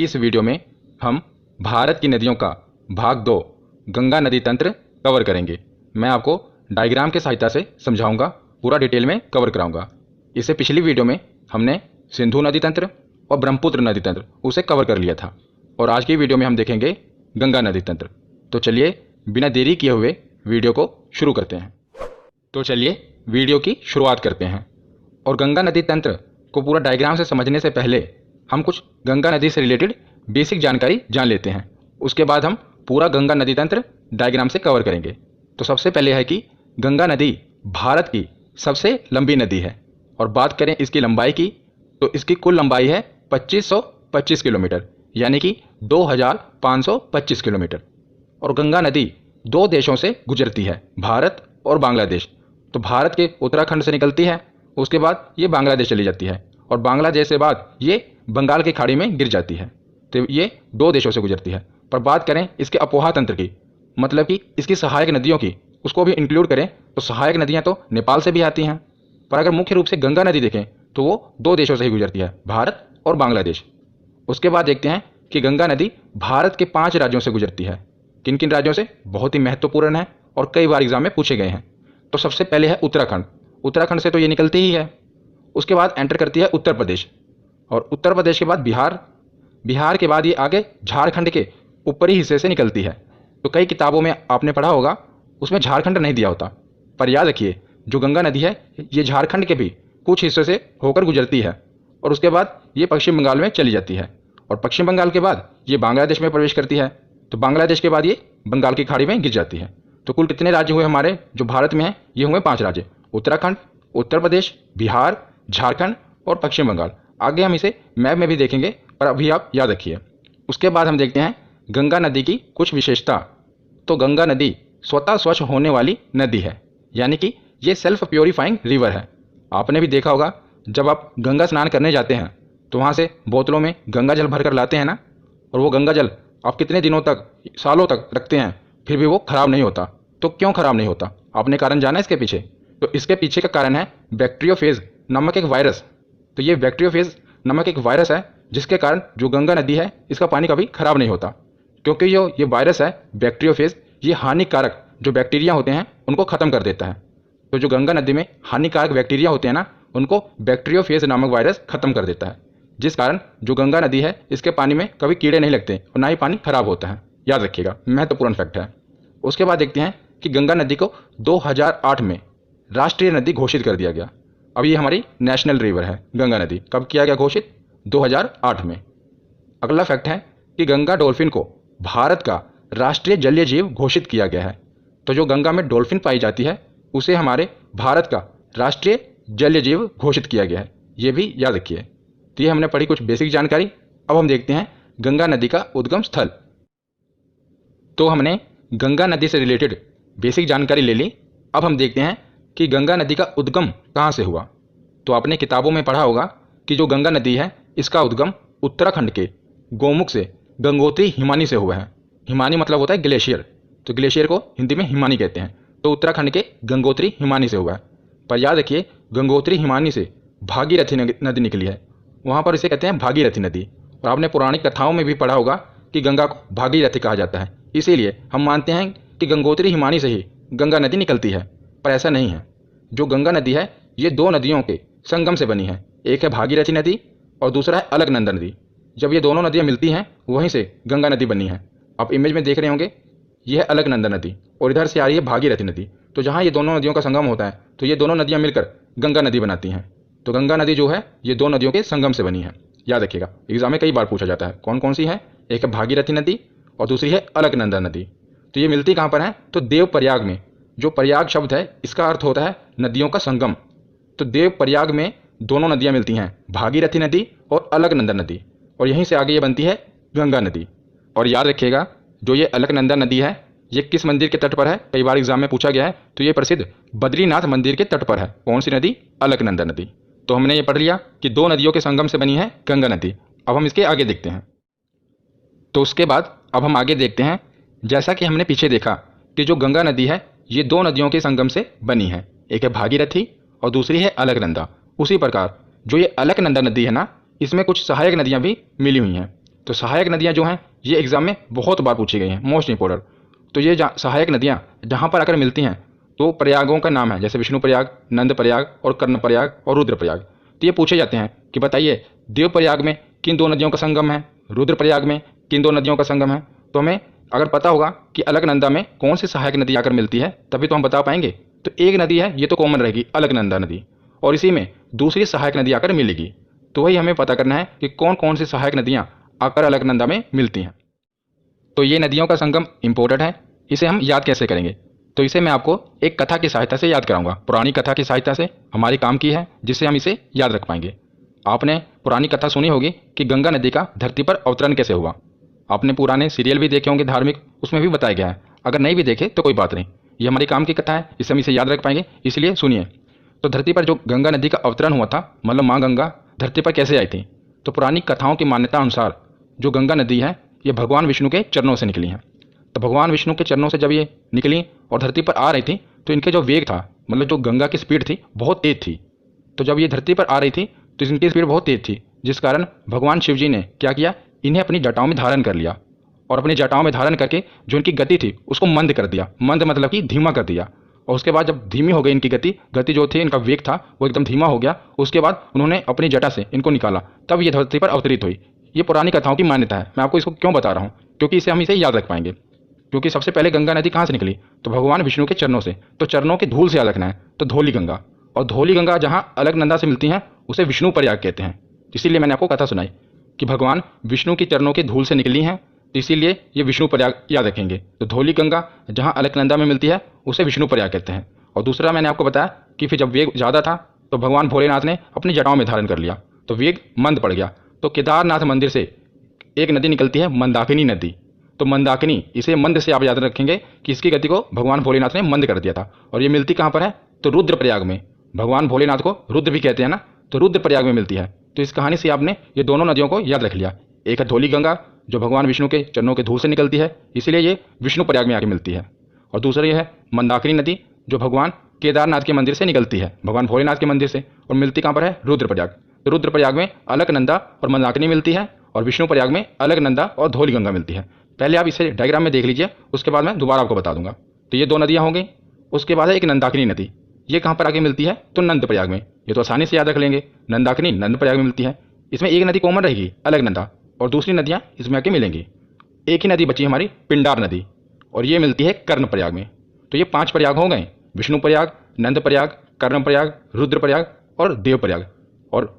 की इस वीडियो में हम भारत की नदियों का भाग 2 गंगा नदी तंत्र कवर करेंगे। मैं आपको डायग्राम की सहायता से समझाऊंगा, पूरा डिटेल में कवर कराऊंगा। इससे पिछली वीडियो में हमने सिंधु नदी तंत्र और ब्रह्मपुत्र नदी तंत्र उसे कवर कर लिया था और आज की वीडियो में हम देखेंगे गंगा नदी तंत्र। तो चलिए बिना देरी किए हुए वीडियो को शुरू करते हैं। तो चलिए वीडियो की शुरुआत करते हैं। और गंगा नदी तंत्र को पूरा डायग्राम से समझने से पहले हम कुछ गंगा नदी से रिलेटेड बेसिक जानकारी जान लेते हैं। उसके बाद हम पूरा गंगा नदी तंत्र डायग्राम से कवर करेंगे। तो सबसे पहले है कि गंगा नदी भारत की सबसे लंबी नदी है और बात करें इसकी लंबाई की तो इसकी कुल लंबाई है 2525 किलोमीटर, यानी कि 2525 किलोमीटर। और गंगा नदी दो देशों से गुजरती है, भारत और बांग्लादेश। तो भारत के उत्तराखंड से निकलती है, उसके बाद ये बांग्लादेश चली जाती है और बांग्लादेश से बाद ये बंगाल की खाड़ी में गिर जाती है। तो ये दो देशों से गुजरती है। पर बात करें इसके अपोहा तंत्र की, मतलब कि इसकी सहायक नदियों की, उसको भी इंक्लूड करें तो सहायक नदियाँ तो नेपाल से भी आती हैं। पर अगर मुख्य रूप से गंगा नदी देखें तो वो दो देशों से ही गुजरती है, भारत और बांग्लादेश। उसके बाद देखते हैं कि गंगा नदी भारत के 5 राज्यों से गुजरती है। किन किन राज्यों से, बहुत ही महत्वपूर्ण है और कई बार एग्जाम में पूछे गए हैं। तो सबसे पहले है उत्तराखंड। उत्तराखंड से तो ये निकलती ही है। उसके बाद एंटर करती है उत्तर प्रदेश और उत्तर प्रदेश के बाद बिहार। बिहार के बाद ये आगे झारखंड के ऊपरी हिस्से से निकलती है। तो कई किताबों में आपने पढ़ा होगा उसमें झारखंड नहीं दिया होता, पर याद रखिए जो गंगा नदी है ये झारखंड के भी कुछ हिस्से से होकर गुजरती है और उसके बाद ये पश्चिम बंगाल में चली जाती है और पश्चिम बंगाल के बाद ये बांग्लादेश में प्रवेश करती है। तो बांग्लादेश के बाद ये बंगाल की खाड़ी में गिर जाती है। तो कुल कितने राज्य हुए हमारे जो भारत में हैं? ये हुए 5 राज्य, उत्तराखंड, उत्तर प्रदेश, बिहार, झारखंड और पश्चिम बंगाल। आगे हम इसे मैप में भी देखेंगे, पर अभी आप याद रखिए। उसके बाद हम देखते हैं गंगा नदी की कुछ विशेषता। तो गंगा नदी स्वतः स्वच्छ होने वाली नदी है, यानी कि ये सेल्फ प्योरीफाइंग रिवर है। आपने भी देखा होगा जब आप गंगा स्नान करने जाते हैं तो वहाँ से बोतलों में गंगा जल भर कर लाते हैं ना, और वो गंगा जल आप कितने दिनों तक, सालों तक रखते हैं, फिर भी वो खराब नहीं होता। तो क्यों खराब नहीं होता? आपने कारण जाना इसके पीछे? तो इसके पीछे का कारण है बैक्टीरियोफेज नामक एक वायरस। तो ये बैक्टीरियोफेज नामक एक वायरस है जिसके कारण जो गंगा नदी है इसका पानी कभी खराब नहीं होता, क्योंकि ये वायरस है बैक्टीरियोफेज, ये हानिकारक जो बैक्टीरिया होते हैं उनको ख़त्म कर देता है। तो जो गंगा नदी में हानिकारक बैक्टीरिया होते हैं ना, उनको बैक्टीरियोफेज नामक वायरस खत्म कर देता है, जिस कारण जो गंगा नदी है इसके पानी में कभी कीड़े नहीं लगते और ना ही पानी खराब होता है। याद रखिएगा, महत्वपूर्ण फैक्ट है। उसके बाद देखते हैं कि गंगा नदी को 2008 में राष्ट्रीय नदी घोषित कर दिया गया। अब ये हमारी नेशनल रिवर है गंगा नदी। कब किया गया घोषित? 2008 में। अगला फैक्ट है कि गंगा डॉल्फिन को भारत का राष्ट्रीय जलीय जीव घोषित किया गया है। तो जो गंगा में डॉल्फिन पाई जाती है उसे हमारे भारत का राष्ट्रीय जलीय जीव घोषित किया गया है, ये भी याद रखिए। तो ये हमने पढ़ी कुछ बेसिक जानकारी। अब हम देखते हैं गंगा नदी का उद्गम स्थल। तो हमने गंगा नदी से रिलेटेड बेसिक जानकारी ले ली। अब हम देखते हैं कि गंगा नदी का उद्गम कहाँ से हुआ। तो आपने किताबों में पढ़ा होगा कि जो गंगा नदी है इसका उद्गम उत्तराखंड के गोमुख से गंगोत्री हिमानी से हुआ है। हिमानी मतलब होता है ग्लेशियर, तो ग्लेशियर को हिंदी में हिमानी कहते हैं। तो उत्तराखंड के गंगोत्री हिमानी से हुआ है। पर याद रखिए गंगोत्री हिमानी से भागीरथी नदी निकली है, वहाँ पर इसे कहते हैं भागीरथी नदी। और आपने पौराणिक कथाओं में भी पढ़ा होगा कि गंगा को भागीरथी कहा जाता है, इसीलिए हम मानते हैं कि गंगोत्री हिमानी से ही गंगा नदी निकलती है। पर ऐसा नहीं है। जो गंगा नदी है ये 2 नदियों के संगम से बनी है, एक है भागीरथी नदी और दूसरा है अलकनंदा नदी। जब ये दोनों नदियाँ मिलती हैं वहीं से गंगा नदी बनी है। आप इमेज में देख रहे होंगे, यह है अलकनंदा नदी और इधर से आ रही है भागीरथी नदी। तो जहाँ ये दोनों नदियों का संगम होता है तो ये दोनों नदियाँ मिलकर गंगा नदी बनाती हैं। तो गंगा नदी जो है ये 2 नदियों के संगम से बनी है। याद रखिएगा, एग्जाम में कई बार पूछा जाता है कौन कौन सी है। एक है भागीरथी नदी और दूसरी है अलकनंदा नदी। तो ये मिलती कहाँ पर है? तो देव प्रयाग में। जो प्रयाग शब्द है इसका अर्थ होता है नदियों का संगम। तो देव प्रयाग में दोनों नदियाँ मिलती हैं, भागीरथी नदी और अलकनंदा नदी, और यहीं से आगे ये बनती है गंगा नदी। और याद रखिएगा जो ये अलकनंदा नदी है ये किस मंदिर के तट पर है? कई बार एग्जाम में पूछा गया है। तो ये प्रसिद्ध बद्रीनाथ मंदिर के तट पर है। कौन सी नदी? अलकनंदा नदी। तो हमने ये पढ़ लिया कि 2 नदियों के संगम से बनी है गंगा नदी। अब हम इसके आगे देखते हैं। तो उसके बाद अब हम आगे देखते हैं, जैसा कि हमने पीछे देखा कि जो गंगा नदी है ये 2 नदियों के संगम से बनी है, एक है भागीरथी और दूसरी है अलकनंदा। उसी प्रकार जो ये अलकनंदा नदी है ना, इसमें कुछ सहायक नदियाँ भी मिली हुई हैं। तो सहायक नदियाँ जो हैं ये एग्जाम में बहुत बार पूछी गई हैं, मोस्ट इंपॉर्टेंट। तो ये सहायक नदियाँ जहाँ पर आकर मिलती हैं तो प्रयागों का नाम है, जैसे विष्णु प्रयाग, नंद प्रयाग और कर्ण प्रयाग और रुद्र प्रयाग। तो ये पूछे जाते हैं कि बताइए देव प्रयाग में किन दो नदियों का संगम है, रुद्र प्रयाग में किन दो नदियों का संगम है। तो हमें अगर पता होगा कि अलकनंदा में कौन सी सहायक नदी आकर मिलती है तभी तो हम बता पाएंगे। तो एक नदी है ये तो कॉमन रहेगी, अलकनंदा नदी, और इसी में दूसरी सहायक नदी आकर मिलेगी। तो वही हमें पता करना है कि कौन कौन सी सहायक नदियाँ आकर अलकनंदा में मिलती हैं। तो ये नदियों का संगम इंपॉर्टेंट है, इसे हम याद कैसे करेंगे? तो इसे मैं आपको एक कथा की सहायता से याद कराऊंगा, पुरानी कथा की सहायता से हमारी काम की है, जिससे हम इसे याद रख पाएंगे। आपने पुरानी कथा सुनी होगी कि गंगा नदी का धरती पर अवतरण कैसे हुआ। आपने पुराने सीरियल भी देखे होंगे धार्मिक, उसमें भी बताया गया है। अगर नहीं भी देखे तो कोई बात नहीं, ये हमारी काम की कथा है, इससे हम इसे याद रख पाएंगे, इसलिए सुनिए। तो धरती पर जो गंगा नदी का अवतरण हुआ था, मतलब माँ गंगा धरती पर कैसे आई थी? तो पुरानी कथाओं की मान्यता अनुसार जो गंगा नदी है ये भगवान विष्णु के चरणों से निकली है। तो भगवान विष्णु के चरणों से जब ये निकली और धरती पर आ रही थी तो इनके जो वेग था, मतलब जो गंगा की स्पीड थी, बहुत तेज थी। तो जब ये धरती पर आ रही थी तो इनकी स्पीड बहुत तेज थी, जिस कारण भगवान शिव जी ने क्या किया, इन्हें अपनी जटाओं में धारण कर लिया और अपनी जटाओं में धारण करके जो इनकी गति थी उसको मंद कर दिया। मंद मतलब कि धीमा कर दिया। और उसके बाद जब धीमी हो गई इनकी गति जो थी, इनका वेग था वो एकदम धीमा हो गया। उसके बाद उन्होंने अपनी जटा से इनको निकाला, तब ये धरती पर अवतरित हुई। ये पुरानी कथाओं की मान्यता है। मैं आपको इसको क्यों बता रहा हूँ? क्योंकि इसे हम इसे याद रख पाएंगे। क्योंकि सबसे पहले गंगा नदी कहाँ से निकली? तो भगवान विष्णु के चरणों से। तो चरणों के धूल से याद रखना है, तो धौली गंगा। और धौली गंगा जहाँ अलकनंदा से मिलती हैं उसे विष्णु प्रयाग कहते हैं। इसीलिए मैंने आपको कथा सुनाई कि भगवान विष्णु के चरणों के धूल से निकली हैं, तो इसीलिए ये विष्णु प्रयाग याद रखेंगे। तो धौली गंगा जहाँ अलकनंदा में मिलती है उसे विष्णु प्रयाग कहते हैं। और दूसरा मैंने आपको बताया कि फिर जब वेग ज़्यादा था तो भगवान भोलेनाथ ने अपनी जटाओं में धारण कर लिया, तो वेग मंद पड़ गया। तो केदारनाथ मंदिर से एक नदी निकलती है, मंदाकिनी नदी। तो मंदाकिनी, इसे मंद से आप याद रखेंगे कि इसकी गति को भगवान भोलेनाथ ने मंद कर दिया था। और ये मिलती कहाँ पर है? तो रुद्रप्रयाग में। भगवान भोलेनाथ को रुद्र भी कहते हैं ना, तो रुद्रप्रयाग में मिलती है। तो इस कहानी से आपने ये दोनों नदियों को याद रख लिया। एक है धौली गंगा जो भगवान विष्णु के चरणों के धूल से निकलती है, इसलिए ये विष्णु प्रयाग में आके मिलती है। और दूसरी ये है मंदाकिनी नदी जो भगवान केदारनाथ के मंदिर से निकलती है, भगवान भोलेनाथ के मंदिर से, और मिलती कहाँ पर है? रुद्रप्रयाग। तो रुद्रप्रयाग में अलकनंदा और मंदाकिनी मिलती है, और विष्णु प्रयाग में अलकनंदा और धौली गंगा मिलती है। पहले आप इसे डायग्राम में देख लीजिए, उसके बाद मैं दोबारा आपको बता दूंगा। तो ये दो नदियाँ हो गई। उसके बाद है एक नंदाकिनी नदी, ये कहाँ पर आके मिलती है? तो नंद प्रयाग में। ये तो आसानी से याद रख लेंगे, नंदाकिनी नंद प्रयाग में मिलती है। इसमें एक नदी कॉमन रहेगी, अलकनंदा, और दूसरी नदियाँ इसमें आके मिलेंगी। एक ही नदी बची हमारी, पिंडार नदी, और ये मिलती है कर्ण प्रयाग में। तो ये 5 प्रयाग हो गए, विष्णु प्रयाग, नंद प्रयाग, कर्ण प्रयाग, रुद्र प्रयाग और देव प्रयाग। और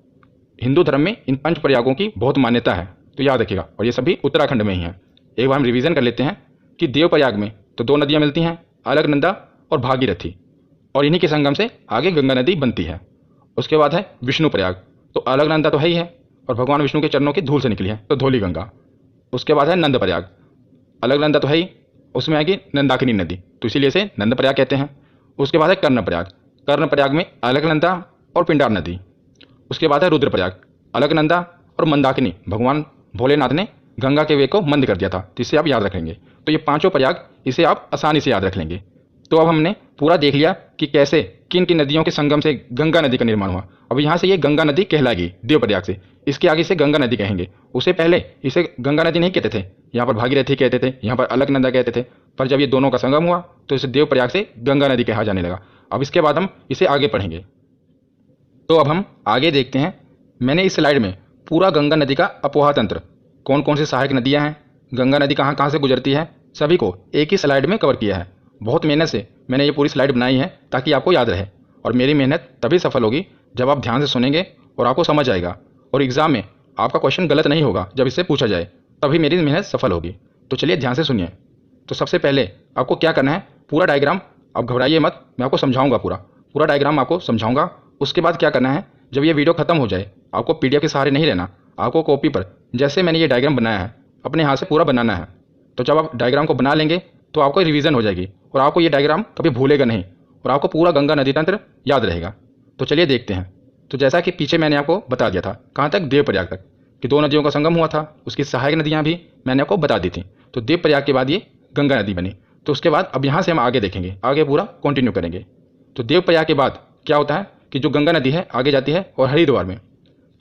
हिंदू धर्म में इन 5 प्रयागों की बहुत मान्यता है, तो याद रखिएगा। और ये सभी उत्तराखंड में ही हैं। एक बार हम रिवीजन कर लेते हैं कि देव प्रयाग में तो 2 नदियाँ मिलती हैं, अलकनंदा और भागीरथी, और इन्हीं के संगम से आगे गंगा नदी बनती है। उसके बाद है विष्णु प्रयाग, तो अलकनंदा तो है ही है और भगवान विष्णु के चरणों की धूल से निकली है, तो धौली गंगा। उसके बाद है नंद प्रयाग, अलकनंदा तो है ही, उसमें आएगी नंदाकिनी नदी, तो इसीलिए इसे नंद प्रयाग कहते हैं। उसके बाद है कर्ण प्रयाग, कर्ण प्रयाग में अलकनंदा और पिंडार नदी। उसके बाद है रुद्र प्रयाग, अलकनंदा और मंदाकिनी, भगवान भोलेनाथ ने गंगा के वेग को मंद कर दिया था, तो इसे आप याद रखेंगे। तो ये 5 प्रयाग, इसे आप आसानी से याद रख लेंगे। तो अब हमने पूरा देख लिया कि कैसे किन किन नदियों के संगम से गंगा नदी का निर्माण हुआ। अब यहाँ से ये गंगा नदी कहलाएगी देव प्रयाग से, इसके आगे इसे गंगा नदी कहेंगे। उससे पहले इसे गंगा नदी नहीं कहते थे, यहाँ पर भागीरथी कहते थे, यहाँ पर अलकनंदा कहते थे। पर जब ये दोनों का संगम हुआ तो इसे देव प्रयाग से गंगा नदी कहा जाने लगा। अब इसके बाद हम इसे आगे पढ़ेंगे। तो अब हम आगे देखते हैं। मैंने इस स्लाइड में पूरा गंगा नदी का अपोहा तंत्र, कौन कौन सी सहायक नदियाँ हैं, गंगा नदी कहाँ कहाँ से गुजरती है, सभी को एक ही स्लाइड में कवर किया है। बहुत मेहनत से मैंने ये पूरी स्लाइड बनाई है ताकि आपको याद रहे। और मेरी मेहनत तभी सफल होगी जब आप ध्यान से सुनेंगे और आपको समझ आएगा, और एग्जाम में आपका क्वेश्चन गलत नहीं होगा जब इससे पूछा जाए, तभी मेरी मेहनत सफल होगी। तो चलिए ध्यान से सुनिए। तो सबसे पहले आपको क्या करना है, पूरा डायग्राम, आप घबराइए मत, मैं आपको समझाऊंगा, पूरा डायग्राम आपको समझाऊंगा। उसके बाद क्या करना है, जब ये वीडियो खत्म हो जाए, आपको PDF के सहारे नहीं रहना, आपको कॉपी पर जैसे मैंने ये डायग्राम बनाया है अपने हाथ से पूरा बनाना है। तो जब आप डायग्राम को बना लेंगे तो आपको रिवीजन हो जाएगी और आपको ये डायग्राम कभी भूलेगा नहीं, और आपको पूरा गंगा नदी तंत्र याद रहेगा। तो चलिए देखते हैं। तो जैसा कि पीछे मैंने आपको बता दिया था, कहाँ तक, देव प्रयाग तक, कि 2 नदियों का संगम हुआ था, उसकी सहायक नदियाँ भी मैंने आपको बता दी थी। तो देव प्रयाग के बाद ये गंगा नदी बनी। तो उसके बाद अब यहाँ से हम आगे देखेंगे, आगे पूरा कंटिन्यू करेंगे। तो देव प्रयाग के बाद क्या होता है कि जो गंगा नदी है आगे जाती है और हरिद्वार में,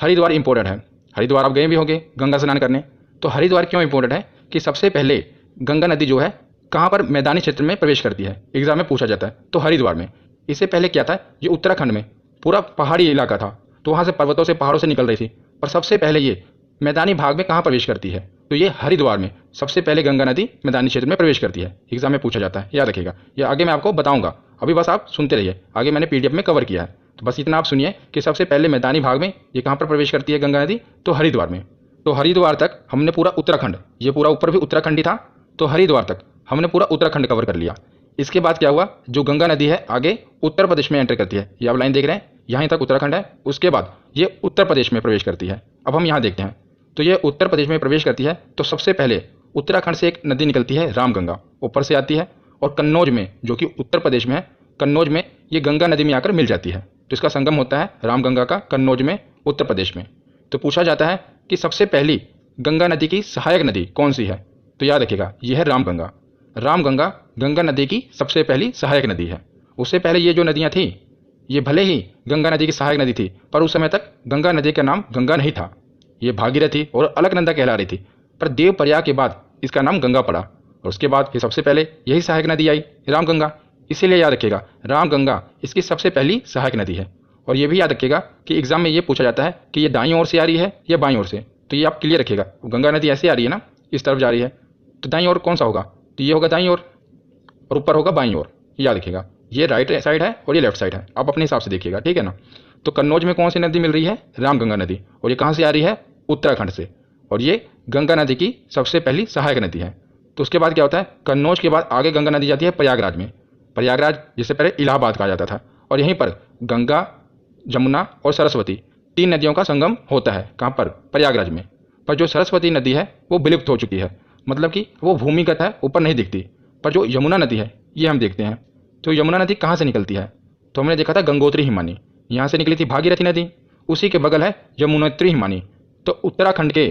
हरिद्वार इंपॉर्टेंट है। हरिद्वार आप गए भी होंगे गंगा स्नान करने, तो हरिद्वार क्यों इंपॉर्टेंट है कि सबसे पहले गंगा नदी जो है कहाँ पर मैदानी क्षेत्र में प्रवेश करती है, एग्जाम में पूछा जाता है। तो हरिद्वार में। इससे पहले क्या था, ये उत्तराखंड में पूरा पहाड़ी इलाका था, तो वहाँ से पर्वतों से पहाड़ों से निकल रही थी। और सबसे पहले ये मैदानी भाग में कहाँ प्रवेश करती है, तो ये हरिद्वार में सबसे पहले गंगा नदी मैदानी क्षेत्र में प्रवेश करती है। एग्जाम में पूछा जाता है, याद रखिएगा। ये आगे मैं आपको बताऊंगा, अभी बस आप सुनते रहिए, आगे मैंने पीडीएफ में कवर किया है। तो बस इतना आप सुनिए कि सबसे पहले मैदानी भाग में ये कहाँ पर प्रवेश करती है गंगा नदी, तो हरिद्वार में। तो हरिद्वार तक हमने पूरा उत्तराखंड, ये पूरा ऊपर भी उत्तराखंड ही था, तो हरिद्वार तक हमने पूरा उत्तराखंड कवर कर लिया। इसके बाद क्या हुआ, जो गंगा नदी है आगे उत्तर प्रदेश में एंटर करती है। ये आप लाइन देख रहे हैं, यहाँ तक उत्तराखंड है, उसके बाद ये उत्तर प्रदेश में प्रवेश करती है। अब हम यहाँ देखते हैं, तो ये उत्तर प्रदेश में प्रवेश करती है। तो सबसे पहले उत्तराखंड से एक नदी निकलती है रामगंगा, ऊपर से आती है और कन्नौज में, जो कि उत्तर प्रदेश में है, कन्नौज में ये गंगा नदी में आकर मिल जाती है। तो इसका संगम होता है रामगंगा का कन्नौज में, उत्तर प्रदेश में। तो पूछा जाता है कि सबसे पहली गंगा नदी की सहायक नदी कौन सी है, तो याद रखिएगा ये है रामगंगा। रामगंगा गंगा नदी की सबसे पहली सहायक नदी है। उससे पहले ये जो नदियाँ थी, ये भले ही गंगा नदी की सहायक नदी थी, पर उस समय तक गंगा नदी का नाम गंगा नहीं था, ये भागीरथी और अलकनंदा कहला रही थी। पर देवप्रयाग के बाद इसका नाम गंगा पड़ा, और उसके बाद फिर सबसे पहले यही सहायक नदी आई रामगंगा। इसीलिए याद रखिएगा रामगंगा इसकी सबसे पहली सहायक नदी है। और ये भी याद रखिएगा कि एग्जाम में ये पूछा जाता है कि ये दाईं ओर से आ रही है या बाईं ओर से, तो ये आप क्लियर रखिएगा। गंगा नदी ऐसे आ रही है ना, इस तरफ जा रही है, तो दाईं ओर कौन सा होगा, तो ये होगा दाईं ओर, और ऊपर होगा बाईं ओर। याद रखिएगा ये राइट साइड है और ये लेफ्ट साइड है, आप अपने हिसाब से देखिएगा, ठीक है ना। तो कन्नौज में कौन सी नदी मिल रही है, रामगंगा नदी, और ये कहाँ से आ रही है, उत्तराखंड से, और ये गंगा नदी की सबसे पहली सहायक नदी है। तो उसके बाद क्या होता है, कन्नौज के बाद आगे गंगा नदी जाती है प्रयागराज में। प्रयागराज जिससे पहले इलाहाबाद कहा जाता था, और यहीं पर गंगा, जमुना और सरस्वती तीन नदियों का संगम होता है। कहाँ पर, प्रयागराज में। पर जो सरस्वती नदी है वो विलुप्त हो चुकी है, मतलब कि वो भूमिगत है, ऊपर नहीं दिखती। पर जो यमुना नदी है ये हम देखते हैं। तो यमुना नदी कहाँ से निकलती है, तो हमने देखा था गंगोत्री हिमानी, यहाँ से निकली थी भागीरथी नदी, उसी के बगल है यमुनोत्री हिमानी। तो उत्तराखंड के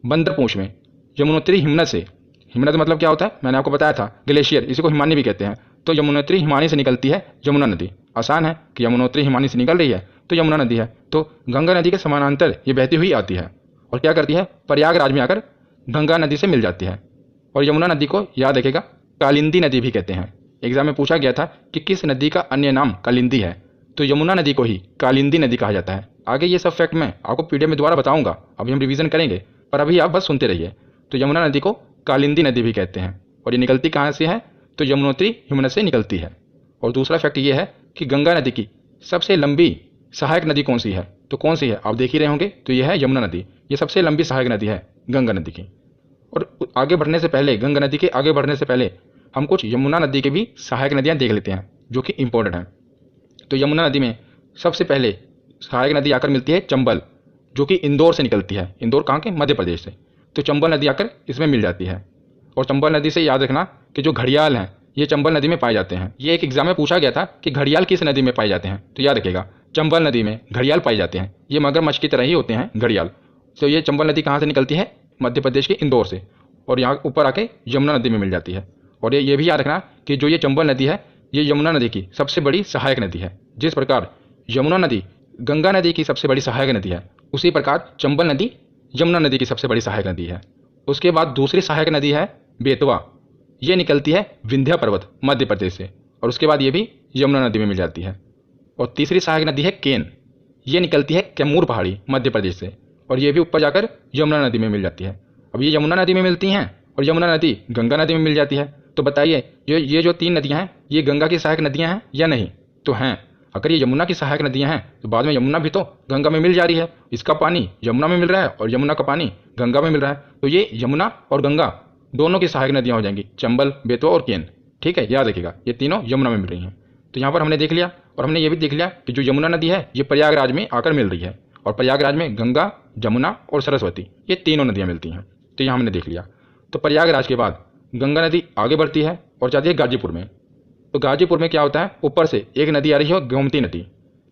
बंदरपूंछ में यमुनोत्री हिमनद से, हिमनद मतलब क्या होता है, मैंने आपको बताया था ग्लेशियर, इसी को हिमानी भी कहते हैं। तो यमुनोत्री हिमानी से निकलती है यमुना नदी। आसान है कि यमुनोत्री हिमानी से निकल रही है तो यमुना नदी है। तो गंगा नदी के समानांतर ये बहती हुई आती है और क्या करती है, प्रयागराज में आकर गंगा नदी से मिल जाती है। और यमुना नदी को याद रखेगा कालिंदी नदी भी कहते हैं। एग्जाम में पूछा गया था कि किस नदी का अन्य नाम कालिंदी है, तो यमुना नदी को ही कालिंदी नदी कहा जाता है। आगे ये सब फैक्ट मैं आपको पीडीएफ में दोबारा बताऊंगा, अभी हम रिवीजन करेंगे, पर अभी आप बस सुनते रहिए। तो यमुना नदी को कालिंदी नदी भी कहते हैं। और ये निकलती कहाँ से है, तो यमुनोत्री हिमनद से निकलती है। और दूसरा फैक्ट ये है कि गंगा नदी की सबसे लंबी सहायक नदी कौन सी है, तो कौन सी है आप देख ही रहे होंगे, तो ये है यमुना नदी। ये सबसे लंबी सहायक नदी है गंगा नदी की। और आगे बढ़ने से पहले, गंगा नदी के आगे बढ़ने से पहले हम कुछ यमुना नदी के भी सहायक नदियाँ देख लेते हैं जो कि इंपॉर्टेंट हैं। तो यमुना नदी में सबसे पहले सहायक नदी आकर मिलती है चंबल, जो कि इंदौर से निकलती है। इंदौर कहाँ के, मध्य प्रदेश से। तो चंबल नदी आकर इसमें मिल जाती है। और चंबल नदी से याद रखना कि जो घड़ियाल हैं ये चंबल नदी में पाए जाते हैं। ये एक एग्जाम में पूछा गया था कि घड़ियाल किस नदी में पाए जाते हैं, तो याद रखिएगा चंबल नदी में घड़ियाल पाए जाते हैं। ये मगरमच्छ की तरह ही होते हैं घड़ियाल। तो ये चंबल नदी कहाँ से निकलती है, मध्य प्रदेश के इंदौर से, और यहाँ ऊपर आके यमुना नदी में मिल जाती है। और ये भी याद रखना कि जो ये चंबल नदी है ये यमुना नदी की सबसे बड़ी सहायक नदी है। जिस प्रकार यमुना नदी गंगा नदी की सबसे बड़ी सहायक नदी है, उसी प्रकार चंबल नदी यमुना नदी की सबसे बड़ी सहायक नदी है। उसके बाद दूसरी सहायक नदी है बेतवा, ये निकलती है विंध्य पर्वत मध्य प्रदेश से, और उसके बाद ये भी यमुना नदी में मिल जाती है। और तीसरी सहायक नदी है केन, ये निकलती है कैमूर पहाड़ी मध्य प्रदेश से, और ये भी ऊपर जाकर यमुना नदी में मिल जाती है। अब ये यमुना नदी में मिलती हैं और यमुना नदी गंगा नदी में मिल जाती है। तो बताइए ये जो तीन नदियाँ हैं ये गंगा की सहायक नदियाँ हैं या नहीं, तो हैं। अगर ये यमुना की सहायक नदियाँ हैं तो बाद में यमुना भी तो गंगा में मिल जा रही है, इसका पानी यमुना में मिल रहा है और यमुना का पानी गंगा में मिल रहा है, तो ये यमुना और गंगा दोनों की सहायक नदियाँ हो जाएंगी, चंबल, बेतवा और केन। ठीक है, याद रखिएगा ये तीनों यमुना में मिल रही हैं। तो यहाँ पर हमने देख लिया, और हमने ये भी देख लिया कि जो यमुना नदी है ये प्रयागराज में आकर मिल रही है, और प्रयागराज में गंगा, जमुना और सरस्वती ये तीनों नदियाँ मिलती हैं। तो यहाँ हमने देख लिया। तो प्रयागराज के बाद गंगा नदी आगे बढ़ती है और जाती है गाजीपुर में। तो गाजीपुर में क्या होता है, ऊपर से एक नदी आ रही है गोमती नदी।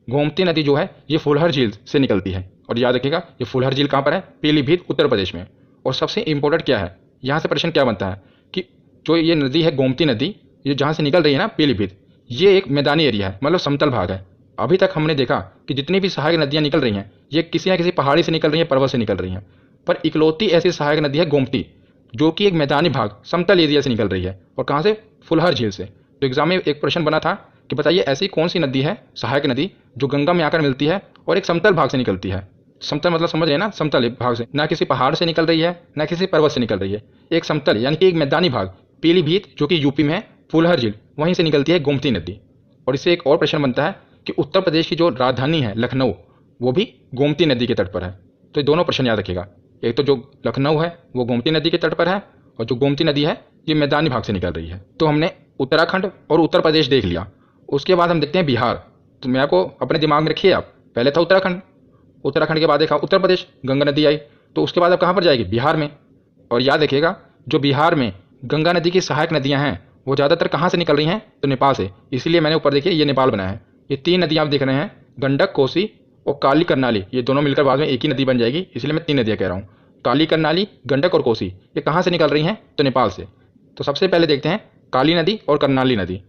गोमती नदी जो है ये फुलहर झील से निकलती है, और याद रखिएगा ये फुलहर झील कहाँ पर है, पीलीभीत उत्तर प्रदेश में। और सबसे इंपॉर्टेंट क्या है, यहाँ से प्रश्न क्या बनता है कि जो ये नदी है गोमती नदी, ये जहाँ से निकल रही है ना पीलीभीत, ये एक मैदानी एरिया है, मतलब समतल भाग है। अभी तक हमने देखा कि जितनी भी सहायक नदियाँ निकल रही हैं ये किसी न किसी पहाड़ी से निकल रही हैं, पर्वत से निकल रही हैं। पर इकलौती ऐसी सहायक नदी है गोमती, जो कि एक मैदानी भाग समतल एरिया से निकल रही है। और कहाँ से? फुलहर झील से। तो एग्जाम में एक प्रश्न बना था कि बताइए ऐसी कौन सी नदी है, सहायक नदी, जो गंगा में आकर मिलती है और एक समतल भाग से निकलती है। समतल मतलब समझ रहे हैं ना, समतल भाग से, ना किसी पहाड़ से निकल रही है ना किसी पर्वत से निकल रही है, एक समतल यानी कि एक मैदानी भाग। पीलीभीत जो कि यूपी में है, फुलहर झील वहीं से निकलती है गोमती नदी। और इससे एक और प्रश्न बनता है कि उत्तर प्रदेश की जो राजधानी है लखनऊ, वो भी गोमती नदी के तट पर है। तो ये दोनों प्रश्न याद रखिएगा, एक तो जो लखनऊ है वो गोमती नदी के तट पर है, और जो गोमती नदी है ये मैदानी भाग से निकल रही है। तो हमने उत्तराखंड और उत्तर प्रदेश देख लिया। उसके बाद हम देखते हैं बिहार। तो मैं आपको अपने दिमाग में रखिए, आप पहले था उत्तराखंड, उत्तराखंड के बाद देखा उत्तर प्रदेश, गंगा नदी आई, तो उसके बाद अब कहाँ पर जाएगी? बिहार में। और याद रखिएगा जो बिहार में गंगा नदी की सहायक नदियाँ हैं वो ज़्यादातर कहाँ से निकल रही हैं? तो नेपाल से। इसीलिए मैंने ऊपर देखिए ये नेपाल बनाया है। ये 3 नदियाँ आप देख रहे हैं, गंडक, कोसी और काली करनाली, ये दोनों मिलकर बाद में एक ही नदी बन जाएगी, इसलिए मैं 3 नदियाँ कह रहा हूँ। काली करनाली, गंडक और कोसी, ये कहाँ से निकल रही हैं? तो नेपाल से। तो सबसे पहले देखते हैं काली नदी और करनाली नदी।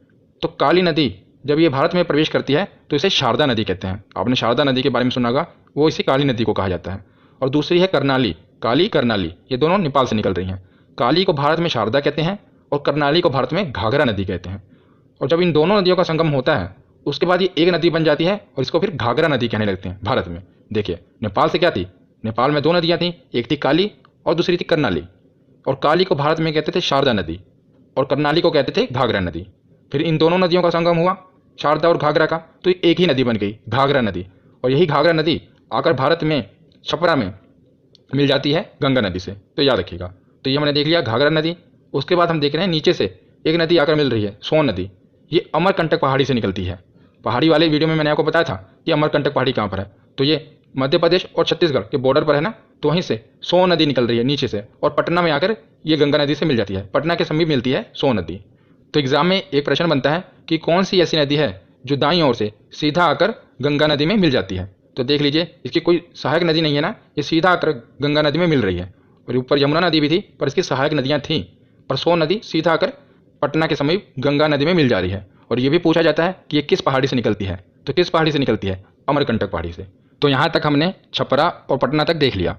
तो काली नदी जब ये भारत में प्रवेश करती है तो इसे शारदा नदी कहते हैं। आपने शारदा नदी के बारे में सुना होगा, वो इसी काली नदी को कहा जाता है। और दूसरी है करनाली, काली करनाली, ये दोनों नेपाल से निकल रही हैं। काली को भारत में शारदा कहते हैं और करनाली को भारत में घाघरा नदी कहते हैं। और जब इन दोनों नदियों का संगम होता है उसके बाद ये एक नदी बन जाती है और इसको फिर घाघरा नदी कहने लगते हैं भारत में। देखिए नेपाल से क्या थी, नेपाल में 2 नदियाँ थीं, एक थी काली और दूसरी थी करनाली। और काली को भारत में कहते थे शारदा नदी और करनाली को कहते थे घाघरा नदी। फिर इन दोनों नदियों का संगम हुआ, शारदा और घाघरा का, तो एक ही नदी बन गई, घाघरा नदी। और यही घाघरा नदी आकर भारत में छपरा में मिल जाती है गंगा नदी से। तो याद रखिएगा। तो ये हमने देख लिया घाघरा नदी। उसके बाद हम देख रहे हैं नीचे से एक नदी आकर मिल रही है, सोन नदी। ये अमरकंटक पहाड़ी से निकलती है। पहाड़ी वाले वीडियो में मैंने आपको बताया था कि अमरकंटक पहाड़ी कहाँ पर है। तो ये मध्य प्रदेश और छत्तीसगढ़ के बॉर्डर पर है ना, तो वहीं से सोन नदी निकल रही है नीचे से और पटना में आकर ये गंगा नदी से मिल जाती है। पटना के समीप मिलती है सोन नदी। तो एग्जाम में एक प्रश्न बनता है कि कौन सी ऐसी नदी है जो दाईं ओर से सीधा आकर गंगा नदी में मिल जाती है। तो देख लीजिए, इसकी कोई सहायक नदी नहीं है ना, ये सीधा आकर गंगा नदी में मिल रही है। और ऊपर यमुना नदी भी थी पर इसकी सहायक नदियाँ थीं, पर सोन नदी सीधा आकर पटना के समीप गंगा नदी में मिल जा रही है। और ये भी पूछा जाता है कि ये किस पहाड़ी से निकलती है, तो किस पहाड़ी से निकलती है? अमरकंटक पहाड़ी से। तो यहाँ तक हमने छपरा और पटना तक देख लिया।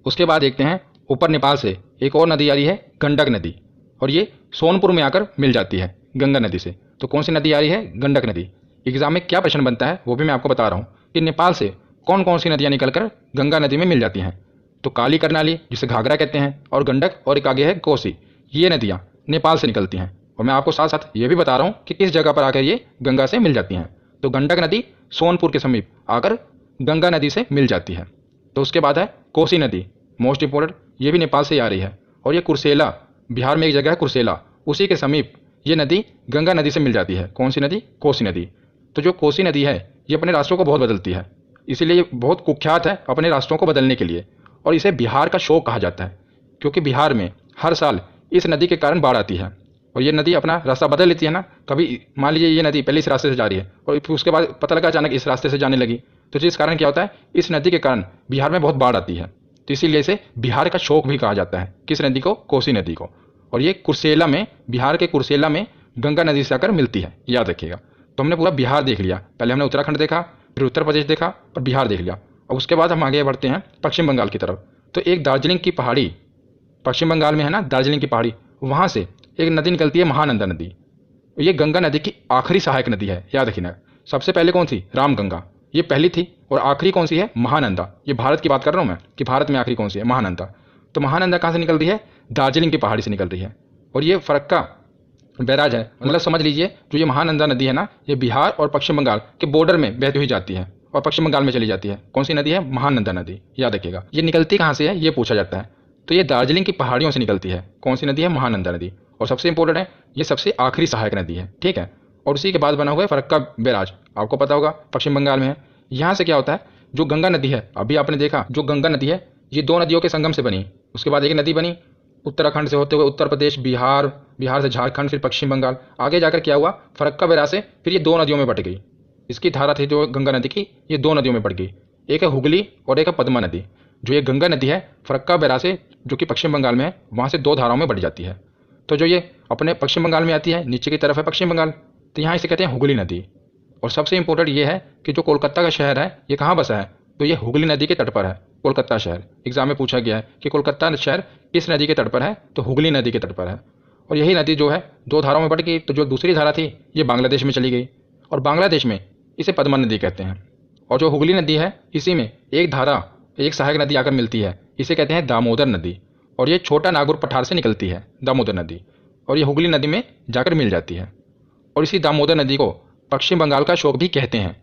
उसके बाद देखते हैं ऊपर नेपाल से एक और नदी आ रही है, गंडक नदी, और ये सोनपुर में आकर मिल जाती है गंगा नदी से। तो कौन सी नदी आ रही है? गंडक नदी। एग्जाम में क्या प्रश्न बनता है वो भी मैं आपको बता रहा हूँ कि नेपाल से कौन कौन सी नदियाँ निकलकर गंगा नदी में मिल जाती हैं। तो काली करनाली जिसे घाघरा कहते हैं, और गंडक, और एक आगे है कोसी, ये नदियाँ नेपाल से निकलती हैं। और मैं आपको साथ साथ ये भी बता रहा हूँ कि किस जगह पर आकर ये गंगा से मिल जाती हैं। तो गंडक नदी सोनपुर के समीप आकर गंगा नदी से मिल जाती है। तो उसके बाद है कोसी नदी, मोस्ट इंपॉर्टेंट, ये भी नेपाल से ही आ रही है। और ये कुर्सेला, बिहार में एक जगह है कुर्सेला, उसी के समीप ये नदी गंगा नदी से मिल जाती है। कौन सी नदी? कोसी नदी। तो जो कोसी नदी है ये अपने रास्तों को बहुत बदलती है, इसीलिए ये बहुत कुख्यात है अपने रास्तों को बदलने के लिए। और इसे बिहार का शोक कहा जाता है, क्योंकि बिहार में हर साल इस नदी के कारण बाढ़ आती है। और ये नदी अपना रास्ता बदल लेती है ना, कभी मान लीजिए ये नदी पहले इस रास्ते से जा रही है और फिर उसके बाद पता लगा अचानक इस रास्ते से जाने लगी, तो जिस कारण क्या होता है, इस नदी के कारण बिहार में बहुत बाढ़ आती है। तो इसीलिए इसे बिहार का शोक भी कहा जाता है। किस नदी को? कोसी नदी को। और ये कुर्सेला में, बिहार के कुर्सेला में गंगा नदी से आकर मिलती है, याद रखिएगा। तो हमने पूरा बिहार देख लिया। पहले हमने उत्तराखंड देखा, फिर उत्तर प्रदेश देखा और बिहार देख लिया। और उसके बाद हम आगे बढ़ते हैं पश्चिम बंगाल की तरफ। तो एक दार्जिलिंग की पहाड़ी, पश्चिम बंगाल में है ना दार्जिलिंग की पहाड़ी, वहाँ से एक नदी निकलती है, महानंदा नदी। ये गंगा नदी की आखिरी सहायक नदी है, याद रखिएगा। सबसे पहले कौन थी? रामगंगा, ये पहली थी। और आखिरी कौन सी है? महानंदा। ये भारत की बात कर रहा हूँ मैं कि भारत में आखिरी कौन सी है? महानंदा। तो महानंदा कहाँ से निकल रही है? दार्जिलिंग की पहाड़ी से निकल रही है। और ये फरक्का बैराज है, मतलब समझ लीजिए जो ये महानंदा नदी है ना, ये बिहार और पश्चिम बंगाल के बॉर्डर में बहती हुई जाती है और पश्चिम बंगाल में चली जाती है। कौन सी नदी है? महानंदा नदी, याद रखिएगा। ये निकलती कहाँ से है ये पूछा जाता है, तो ये दार्जिलिंग की पहाड़ियों से निकलती है। कौन सी नदी है? महानंदा नदी। और सबसे इंपॉर्टेंट है, ये सबसे आखिरी सहायक नदी है, ठीक है। और उसी के बाद बना हुआ है फरक्का बैराज, आपको पता होगा पश्चिम बंगाल में है। यहाँ से क्या होता है, जो गंगा नदी है, अभी आपने देखा जो गंगा नदी है ये 2 नदियों के संगम से बनी, उसके बाद एक नदी बनी उत्तराखंड से होते हुए उत्तर प्रदेश, बिहार, बिहार से झारखंड, फिर पश्चिम बंगाल, आगे जाकर क्या हुआ, फरक्का बैराज से फिर ये 2 नदियों में बट गई। इसकी धारा थी जो गंगा नदी की, ये 2 नदियों में बढ़ गई, एक है हुगली और एक है पद्मा नदी। जो ये गंगा नदी है फरक्का बैराज से, जो कि पश्चिम बंगाल में है, वहाँ से 2 धाराओं में बढ़ जाती है। तो जो ये अपने पश्चिम बंगाल में आती है, नीचे की तरफ है पश्चिम बंगाल, तो यहाँ इसे कहते हैं हुगली नदी। और सबसे इंपॉर्टेंट ये है कि जो कोलकाता का शहर है ये कहाँ बसा है, तो ये हुगली नदी के तट पर है। कोलकाता शहर। एग्जाम में पूछा गया है कि कोलकाता शहर किस नदी के तट पर है, तो हुगली नदी के तट पर है। और यही नदी जो है दो धाराओं में बट गई, तो जो दूसरी धारा थी ये बांग्लादेश में चली गई, और बांग्लादेश में इसे पद्मा नदी कहते हैं। और जो हुगली नदी है इसी में एक धारा, एक सहायक नदी आकर मिलती है, इसे कहते हैं दामोदर नदी। और ये छोटा नागौर पठार से निकलती है दामोदर नदी, और ये हुगली नदी में जाकर मिल जाती है। और इसी दामोदर नदी को पश्चिम बंगाल का शोक भी कहते हैं।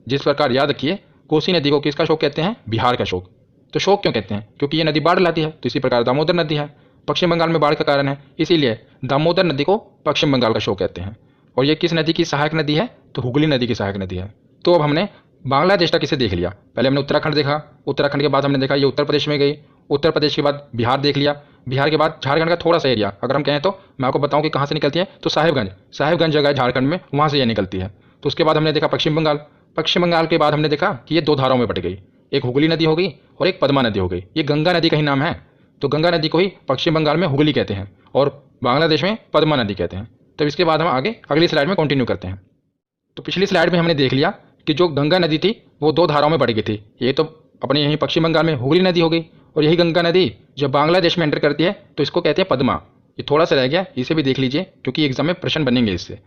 जिस प्रकार याद रखिए, कोसी नदी को किसका शोक कहते हैं? बिहार का शोक। तो शोक क्यों कहते हैं? क्योंकि ये नदी बाढ़ लाती है, तो इसी प्रकार दामोदर नदी है पश्चिम बंगाल में बाढ़ का कारण है, इसीलिए दामोदर नदी को पश्चिम बंगाल का शोक कहते हैं। और ये किस नदी की सहायक नदी है? तो हुगली नदी की सहायक नदी है। तो अब हमने बांग्लादेश तक इसे देख लिया। पहले हमने उत्तराखंड देखा, उत्तराखंड के बाद हमने देखा ये उत्तर प्रदेश में गई, उत्तर प्रदेश के बाद बिहार देख लिया, बिहार के बाद झारखंड का थोड़ा सा एरिया अगर हम कहें तो मैं आपको बताऊं कि कहाँ से निकलती है, तो साहेबगंज जगह है झारखंड में, वहाँ से ये निकलती है। तो उसके बाद हमने देखा पश्चिम बंगाल, पश्चिम बंगाल के बाद हमने देखा कि ये दो धाराओं में बट गई, एक हुगली नदी हो गई और एक पद्मा नदी हो गई। ये गंगा नदी का ही नाम है, तो गंगा नदी को ही पश्चिम बंगाल में हुगली कहते हैं और बांग्लादेश में पद्मा नदी कहते हैं। तब इसके बाद हम आगे अगली स्लाइड में कंटिन्यू करते हैं। तो पिछली स्लाइड में हमने देख लिया कि जो गंगा नदी थी वो दो धाराओं में बढ़ गई थी। ये तो अपने यहीं पश्चिम बंगाल में हुगली नदी हो गई, और यही गंगा नदी जब बांग्लादेश में एंटर करती है तो इसको कहते हैं पद्मा। ये थोड़ा सा रह गया, इसे भी देख लीजिए क्योंकि एग्जाम में प्रश्न बनेंगे इससे।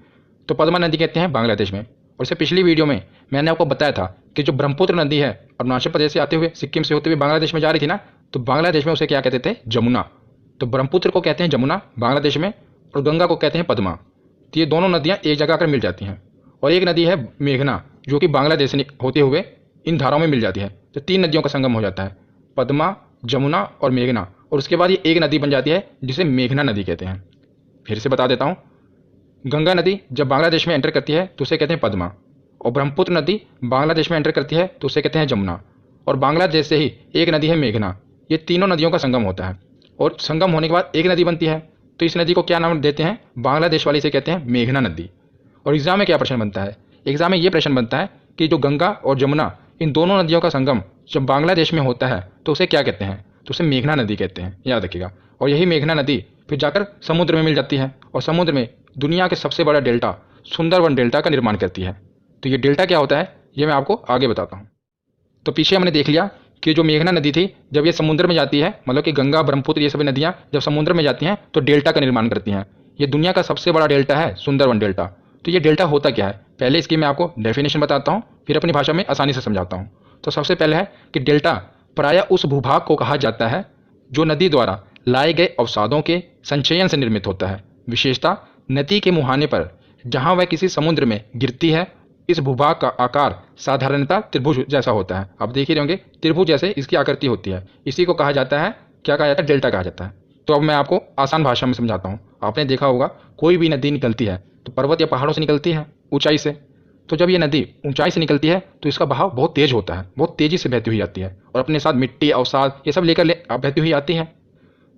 तो पद्मा नदी कहते हैं बांग्लादेश में। और इससे पिछली वीडियो में मैंने आपको बताया था कि जो ब्रह्मपुत्र नदी है अरुणाचल प्रदेश से आते हुए, सिक्किम से होते हुए बांग्लादेश में जा रही थी ना, तो बांग्लादेश में उसे क्या कहते थे? जमुना। तो ब्रह्मपुत्र को कहते हैं जमुना बांग्लादेश में, और गंगा को कहते हैं पद्मा। तो ये दोनों नदियाँ एक जगह आकर मिल जाती हैं। और एक नदी है मेघना, जो कि बांग्लादेश से होते हुए इन धाराओं में मिल जाती है। तो तीन नदियों का संगम हो जाता है, पद्मा, जमुना और मेघना। और उसके बाद ये एक नदी बन जाती है जिसे मेघना नदी कहते हैं। फिर से बता देता हूँ, गंगा नदी जब बांग्लादेश में एंटर करती है तो उसे कहते हैं पद्मा, और ब्रह्मपुत्र नदी बांग्लादेश में एंटर करती है तो उसे कहते हैं जमुना, और बांग्लादेश से ही एक नदी है मेघना। ये तीनों नदियों का संगम होता है, और संगम होने के बाद एक नदी बनती है। तो इस नदी को क्या नाम देते हैं? बांग्लादेश वाले इसे कहते हैं मेघना नदी। और एग्जाम में क्या प्रश्न बनता है? एग्जाम में ये प्रश्न बनता है कि जो गंगा और जमुना इन दोनों नदियों का संगम जब बांग्लादेश में होता है तो उसे क्या कहते हैं? तो उसे मेघना नदी कहते हैं, याद रखिएगा। और यही मेघना नदी फिर जाकर समुद्र में मिल जाती है, और समुद्र में दुनिया के सबसे बड़ा डेल्टा सुंदरवन डेल्टा का निर्माण करती है। तो ये डेल्टा क्या होता है ये मैं आपको आगे बताता हूँ। तो पीछे हमने देख लिया कि जो मेघना नदी थी जब ये समुद्र में जाती है, मतलब कि गंगा ब्रह्मपुत्र ये सभी नदियाँ जब समुद्र में जाती हैं तो डेल्टा का निर्माण करती हैं। ये दुनिया का सबसे बड़ा डेल्टा है सुंदरवन डेल्टा। तो ये डेल्टा होता क्या है? पहले इसकी मैं आपको डेफिनेशन बताता हूँ, फिर अपनी भाषा में आसानी से समझाता हूँ। तो सबसे पहले है कि डेल्टा प्रायः उस भूभाग को कहा जाता है जो नदी द्वारा लाए गए अवसादों के संचयन से निर्मित होता है। विशेषता नदी के मुहाने पर जहाँ वह किसी समुद्र में गिरती है, इस भूभाग का आकार साधारणतः त्रिभुज जैसा होता है। आप देख ही रहेंगे त्रिभुज जैसे इसकी आकृति होती है, इसी को कहा जाता है, क्या कहा जाता है? डेल्टा कहा जाता है। तो अब मैं आपको आसान भाषा में समझाता हूँ। आपने देखा होगा कोई भी नदी निकलती है तो पर्वत या पहाड़ों से निकलती है, ऊंचाई से। तो जब ये नदी ऊंचाई से निकलती है तो इसका बहाव बहुत तेज होता है, बहुत तेजी से बहती हुई आती है, और अपने साथ मिट्टी अवसाद ये सब लेकर बहती हुई आती है।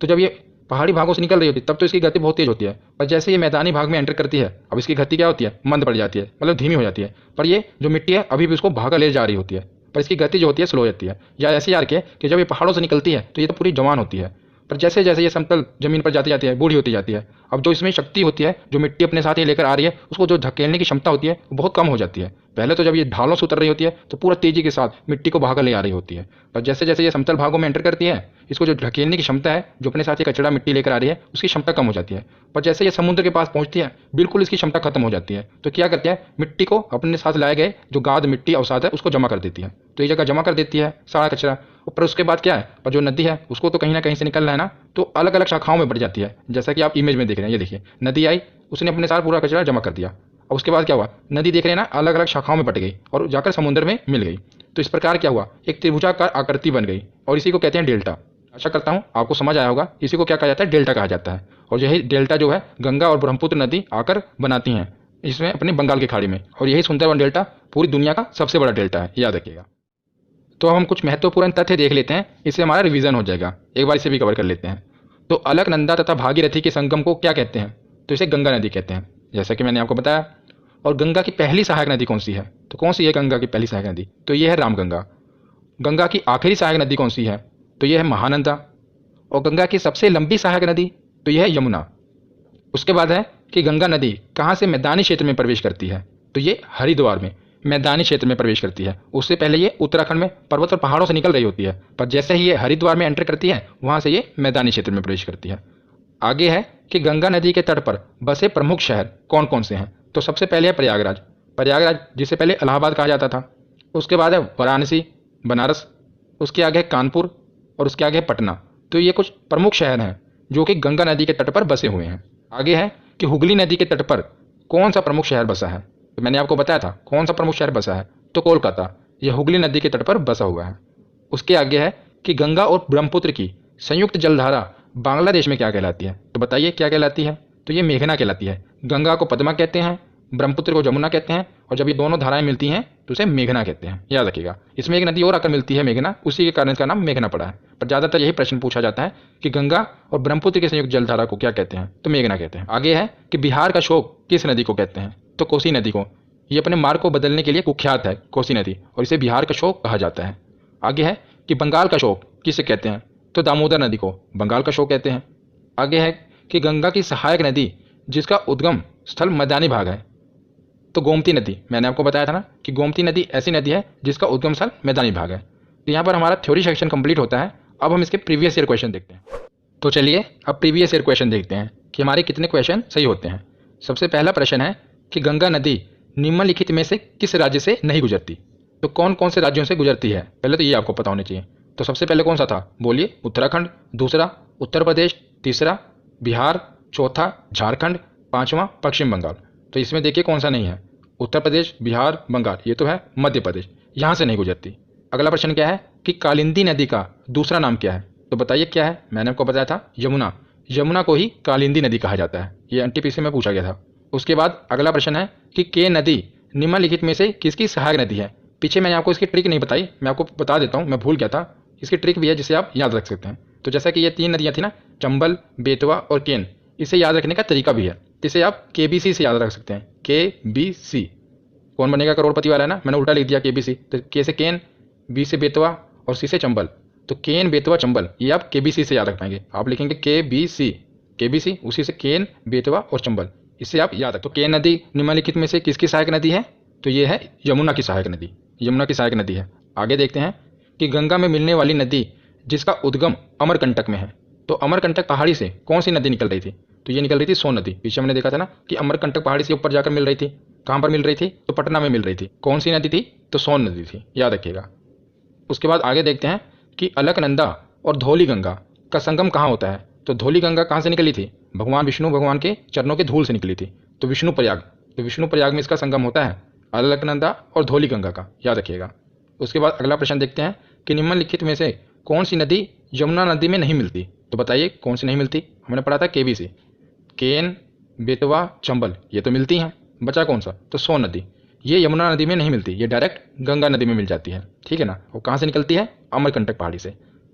तो जब ये पहाड़ी भागों से निकल रही होती है तब तो इसकी गति बहुत तेज होती है, पर जैसे ये मैदानी भाग में एंटर करती है अब इसकी गति क्या होती है? मंद पड़ जाती है, मतलब धीमी हो जाती है। पर ये जो मिट्टी है अभी भी उसको भागा ले जा रही होती है, पर इसकी गति जो होती है स्लो हो जाती है। या ऐसे यार के कि जब ये पहाड़ों से निकलती है तो ये तो पूरी जवान होती है, पर जैसे जैसे ये समतल जमीन पर जाती जाती है बूढ़ी होती जाती है। अब जो इसमें शक्ति होती है, जो मिट्टी अपने साथ ही लेकर आ रही है, उसको जो धकेलने की क्षमता होती है वो बहुत कम हो जाती है। पहले तो जब ये ढालों से उतर रही होती है तो पूरा तेजी के साथ मिट्टी को भागा ले आ रही होती है, पर जैसे जैसे ये समतल भागों में एंटर करती है, इसको जो ढकेलने की क्षमता है, जो अपने साथ ये कचरा मिट्टी लेकर आ रही है, उसकी क्षमता कम हो जाती है। पर जैसे ये समुद्र के पास पहुंचती है बिल्कुल इसकी क्षमता खत्म हो जाती है। तो क्या करती है? मिट्टी को अपने साथ लाए गए जो गाद मिट्टी अवसाद है उसको जमा कर देती है। तो ये जगह जमा कर देती है सारा कचरा। पर उसके बाद क्या है? और जो नदी है उसको तो कहीं ना कहीं से निकलना है ना, तो अलग अलग शाखाओं में बढ़ जाती है। जैसा कि आप इमेज में देख रहे हैं, ये देखिए नदी आई, उसने अपने साथ पूरा कचरा जमा कर दिया। और उसके बाद क्या हुआ? नदी देख रहे हैं ना, अलग अलग शाखाओं में बट गई और जाकर समुद्र में मिल गई। तो इस प्रकार क्या हुआ? एक त्रिभुजाकार आकृति बन गई, और इसी को कहते हैं डेल्टा। आशा करता हूँ आपको समझ आया होगा। इसी को क्या कहा जाता है? डेल्टा कहा जाता है। और यही डेल्टा जो है गंगा और ब्रह्मपुत्र नदी आकर बनाती हैं इसमें अपने बंगाल की खाड़ी में, और यही सुंदरवन डेल्टा पूरी दुनिया का सबसे बड़ा डेल्टा है, याद रखिएगा। तो हम कुछ महत्वपूर्ण तथ्य देख लेते हैं, इससे हमारा रिवीजन हो जाएगा। एक बार इसे भी कवर कर लेते हैं। तो अलकनंदा तथा भागीरथी के संगम को क्या कहते हैं? तो इसे गंगा नदी कहते हैं, जैसा कि मैंने आपको बताया। और गंगा की पहली सहायक नदी कौन सी है? तो कौन सी है गंगा की पहली सहायक नदी? तो ये है रामगंगा। गंगा की आखिरी सहायक नदी कौन सी है? तो ये है महानंदा। और गंगा की सबसे लंबी सहायक नदी तो यह है यमुना। उसके बाद है कि गंगा नदी कहाँ से मैदानी क्षेत्र में प्रवेश करती है? तो ये हरिद्वार में। मैदानी क्षेत्र में प्रवेश करती है। उससे पहले ये उत्तराखंड में पर्वत और पहाड़ों से निकल रही होती है, पर जैसे ही ये हरिद्वार में एंटर करती है वहाँ से ये मैदानी क्षेत्र में प्रवेश करती है। आगे है कि गंगा नदी के तट पर बसे प्रमुख शहर कौन कौन से हैं। तो सबसे पहले है प्रयागराज, प्रयागराज जिसे पहले इलाहाबाद कहा जाता था। उसके बाद है वाराणसी, बनारस, उसके आगे है कानपुर और उसके आगे है पटना। तो ये कुछ प्रमुख शहर हैं जो कि गंगा नदी के तट पर बसे हुए हैं। आगे है कि हुगली नदी के तट पर कौन सा प्रमुख शहर बसा है। तो मैंने आपको बताया था कौन सा प्रमुख शहर बसा है, तो कोलकाता, यह हुगली नदी के तट पर बसा हुआ है। उसके आगे है कि गंगा और ब्रह्मपुत्र की संयुक्त जलधारा बांग्लादेश में क्या कहलाती है। तो बताइए क्या कहलाती है। तो ये मेघना कहलाती है। गंगा को पद्मा कहते हैं, ब्रह्मपुत्र को जमुना कहते हैं, और जब ये दोनों धाराएं मिलती हैं तो उसे मेघना कहते हैं। याद रखिएगा। इसमें एक नदी और आकर मिलती है मेघना, उसी के कारण इसका नाम मेघना पड़ा है। पर ज़्यादातर यही प्रश्न पूछा जाता है कि गंगा और ब्रह्मपुत्र की संयुक्त जलधारा को क्या कहते हैं, तो मेघना कहते हैं। आगे है कि बिहार का शोक किस नदी को कहते हैं, तो कोसी नदी को। ये अपने मार्ग को बदलने के लिए कुख्यात है कोसी नदी, और इसे बिहार का शोक कहा जाता है। आगे है कि बंगाल का शोक किसे कहते हैं, तो दामोदर नदी को बंगाल का शोक कहते हैं। आगे है कि गंगा की सहायक नदी जिसका उद्गम स्थल मैदानी भाग है, तो गोमती नदी। मैंने आपको बताया था ना कि गोमती नदी ऐसी नदी है जिसका उद्गम स्थल मैदानी भाग है। तो यहाँ पर हमारा थ्योरी सेक्शन कंप्लीट होता है। अब हम इसके प्रीवियस ईयर क्वेश्चन देखते हैं। तो चलिए अब प्रीवियस ईयर क्वेश्चन देखते हैं कि हमारे कितने क्वेश्चन सही होते हैं। सबसे पहला प्रश्न है कि गंगा नदी निम्नलिखित में से किस राज्य से नहीं गुजरती। तो कौन कौन से राज्यों से गुजरती है, पहले तो ये आपको पता होना चाहिए। तो सबसे पहले कौन सा था, बोलिए। उत्तराखंड, दूसरा उत्तर प्रदेश, तीसरा बिहार, चौथा झारखंड, पांचवा पश्चिम बंगाल। तो इसमें देखिए कौन सा नहीं है, उत्तर प्रदेश, बिहार, बंगाल, ये तो है मध्य प्रदेश, यहाँ से नहीं गुजरती। अगला प्रश्न क्या है कि कालिंदी नदी का दूसरा नाम क्या है। तो बताइए क्या है। मैंने आपको बताया था यमुना, यमुना को ही कालिंदी नदी कहा जाता है। ये एनटीपीसी में पूछा गया था। उसके बाद अगला प्रश्न है कि के नदी निम्नलिखित में से किसकी सहायक नदी है। पीछे मैंने आपको इसकी ट्रिक नहीं बताई, मैं आपको बता देता हूँ, मैं भूल गया था। इसकी ट्रिक भी है जिसे आप याद रख सकते हैं। तो जैसा कि ये तीन नदियाँ थी ना, चंबल, बेतवा और केन, इसे याद रखने का तरीका भी है। इसे आप केबीसी से याद रख सकते हैं, KBC। कौन बनेगा करोड़पति वाला है ना, मैंने उल्टा लिख दिया KBC। तो के से केन, बी से बेतवा और सी से चंबल। तो केन, बेतवा, चंबल, ये आप KBC से याद रख पाएंगे। आप लिखेंगे KBC, उसी से केन, बेतवा और चंबल, इससे आप याद रख। तो केन नदी निम्नलिखित में से किसकी सहायक नदी है, तो ये है यमुना की सहायक नदी, यमुना की सहायक नदी है। आगे देखते हैं कि गंगा में मिलने वाली नदी जिसका उद्गम अमरकंटक में है। तो अमरकंटक पहाड़ी से कौन सी नदी निकल रही थी, तो ये निकल रही थी सोन नदी। पीछे हमने देखा था ना कि अमरकंटक पहाड़ी से ऊपर जाकर मिल रही थी। कहाँ पर मिल रही थी, तो पटना में मिल रही थी। कौन सी नदी थी, तो सोन नदी थी, याद रखिएगा। उसके बाद आगे देखते हैं कि अलकनंदा और धौली गंगा का संगम कहाँ होता है। तो धौली गंगा कहाँ से निकली थी, भगवान विष्णु भगवान के चरणों के धूल से निकली थी। तो विष्णु प्रयाग, तो विष्णु प्रयाग में इसका संगम होता है, अलकनंदा और धौली गंगा का, याद रखिएगा। उसके बाद अगला प्रश्न देखते हैं कि निम्नलिखित में से कौन सी नदी यमुना नदी में नहीं मिलती। तो बताइए कौन सी नहीं मिलती। हमने पढ़ा था KBC, केन, बेतवा, चंबल, ये तो मिलती हैं। बचा कौन सा, तो सोन नदी। ये यमुना नदी में नहीं मिलती, ये डायरेक्ट गंगा नदी में मिल जाती है, ठीक है ना। वो कहाँ से निकलती है, अमरकंटक पहाड़ी से।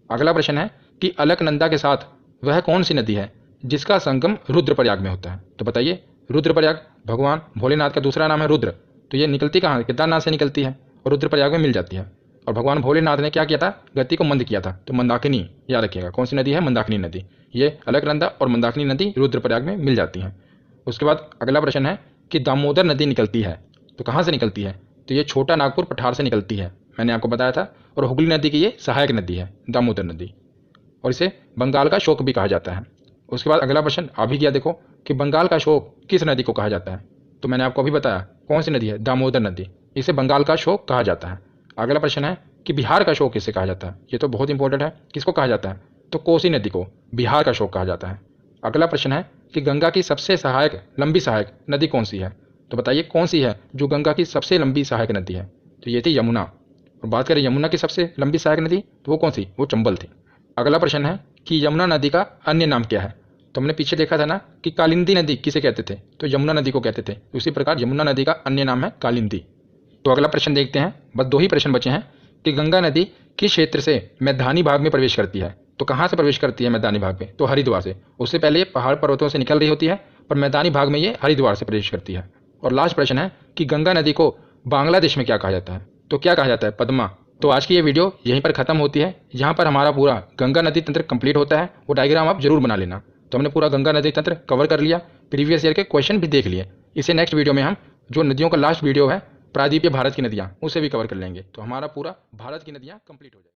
अगला प्रश्न है कि अलकनंदा के साथ वह कौन सी नदी है जिसका संगम रुद्रप्रयाग में होता है। तो बताइए, रुद्रप्रयाग भगवान भोलेनाथ का दूसरा नाम है रुद्र। तो ये निकलती कहाँ है, केदारनाथ से निकलती है और रुद्रप्रयाग में मिल जाती है। और भगवान भोलेनाथ ने क्या किया था, गति को मंद किया था। तो मंदाकिनी, याद रखिएगा कौन सी नदी है, मंदाकिनी नदी। ये अलकनंदा और मंदाकिनी नदी रुद्रप्रयाग में मिल जाती हैं। उसके बाद अगला प्रश्न है कि दामोदर नदी निकलती है, तो कहाँ से निकलती है। तो ये छोटा नागपुर पठार से निकलती है, मैंने आपको बताया था। और हुगली नदी की ये सहायक नदी है, दामोदर नदी, और इसे बंगाल का शोक भी कहा जाता है। उसके बाद अगला प्रश्न आ भी गया, देखो कि बंगाल का शोक किस नदी को कहा जाता है। तो मैंने आपको अभी बताया कौन सी नदी है, दामोदर नदी, इसे बंगाल का शोक कहा जाता है। अगला प्रश्न है कि बिहार का शोक किसे कहा जाता है। ये तो बहुत इंपॉर्टेंट है, किसको कहा जाता है, तो कोसी नदी को बिहार का शोक कहा जाता है। अगला प्रश्न है कि गंगा की सबसे सहायक लंबी सहायक नदी कौन सी है। तो बताइए कौन सी है जो गंगा की सबसे लंबी सहायक नदी है। तो ये थी यमुना। और बात करें यमुना की सबसे लंबी सहायक नदी, तो वो कौन सी, वो चंबल थी। अगला प्रश्न है कि यमुना नदी का अन्य नाम क्या है। तो हमने पीछे देखा था ना कि कालिंदी नदी किसे कहते थे, तो यमुना नदी को कहते थे। उसी प्रकार यमुना नदी का अन्य नाम है कालिंदी। तो अगला प्रश्न देखते हैं, बस 2 ही प्रश्न बचे हैं कि गंगा नदी किस क्षेत्र से मैदानी भाग में प्रवेश करती है। तो कहाँ से प्रवेश करती है मैदानी भाग में, तो हरिद्वार से। उससे पहले ये पहाड़ पर्वतों से निकल रही होती है, पर मैदानी भाग में ये हरिद्वार से प्रवेश करती है। और लास्ट प्रश्न है कि गंगा नदी को बांग्लादेश में क्या कहा जाता है। तो क्या कहा जाता है, पद्मा। तो आज की ये वीडियो यहीं पर खत्म होती है। यहाँ पर हमारा पूरा गंगा नदी तंत्र कंप्लीट होता है। वो डायग्राम आप जरूर बना लेना। तो हमने पूरा गंगा नदी तंत्र कवर कर लिया, प्रीवियस ईयर के क्वेश्चन भी देख लिए। इसे नेक्स्ट वीडियो में हम जो नदियों का लास्ट वीडियो है प्रायद्वीपीय भारत की नदियाँ उसे भी कवर कर लेंगे, तो हमारा पूरा भारत की नदियाँ कंप्लीट हो जाएगी।